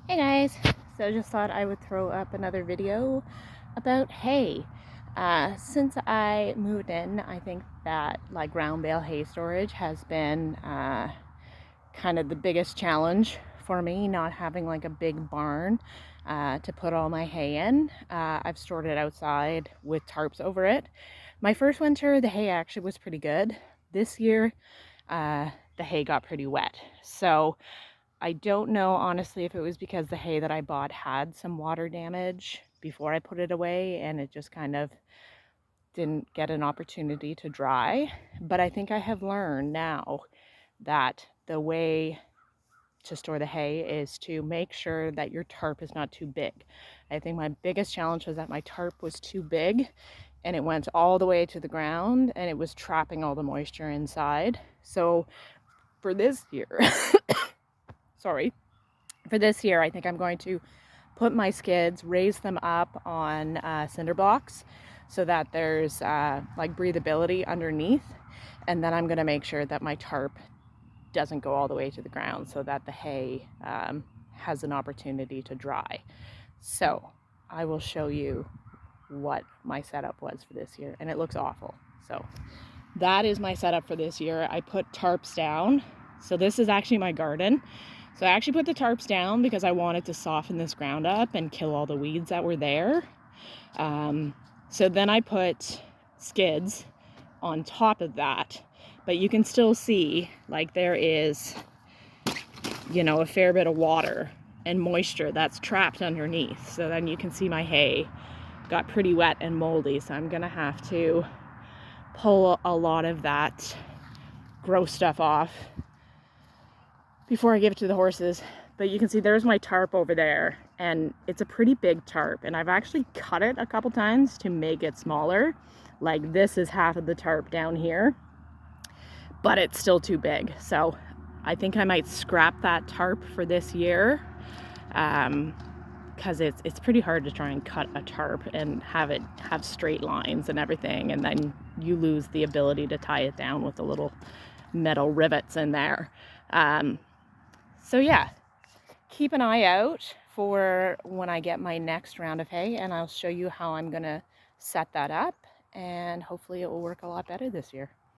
Hey guys, so just thought I would throw up another video about hay. Since I moved in, I think that like ground bale hay storage has been kind of the biggest challenge for me, not having like a big barn to put all my hay in. I've stored it outside with tarps over it. My first winter, the hay actually was pretty good. This year, the hay got pretty wet. So I don't know honestly if it was because the hay that I bought had some water damage before I put it away and it just kind of didn't get an opportunity to dry. But I think I have learned now that the way to store the hay is to make sure that your tarp is not too big. I think my biggest challenge was that my tarp was too big and it went all the way to the ground and it was trapping all the moisture inside. So for this year, sorry, for this year, I think I'm going to put my skids, raise them up on cinder blocks so that there's like breathability underneath. And then I'm going to make sure that my tarp doesn't go all the way to the ground so that the hay has an opportunity to dry. So I will show you what my setup was for this year, and it looks awful. So that is my setup for this year. I put tarps down. So this is actually my garden. So I actually put the tarps down because I wanted to soften this ground up and kill all the weeds that were there. So then I put skids on top of that, but you can still see like there is, a fair bit of water and moisture that's trapped underneath. So then you can see my hay got pretty wet and moldy. So I'm gonna have to pull a lot of that gross stuff off before I give it to the horses. But you can see there's my tarp over there, and it's a pretty big tarp, and I've actually cut it a couple times to make it smaller. Like this is half of the tarp down here, but it's still too big. So I think I might scrap that tarp for this year, because it's pretty hard to try and cut a tarp and have it have straight lines and everything, and then you lose the ability to tie it down with the little metal rivets in there. So yeah, keep an eye out for when I get my next round of hay, and I'll show you how I'm gonna set that up, and hopefully it will work a lot better this year.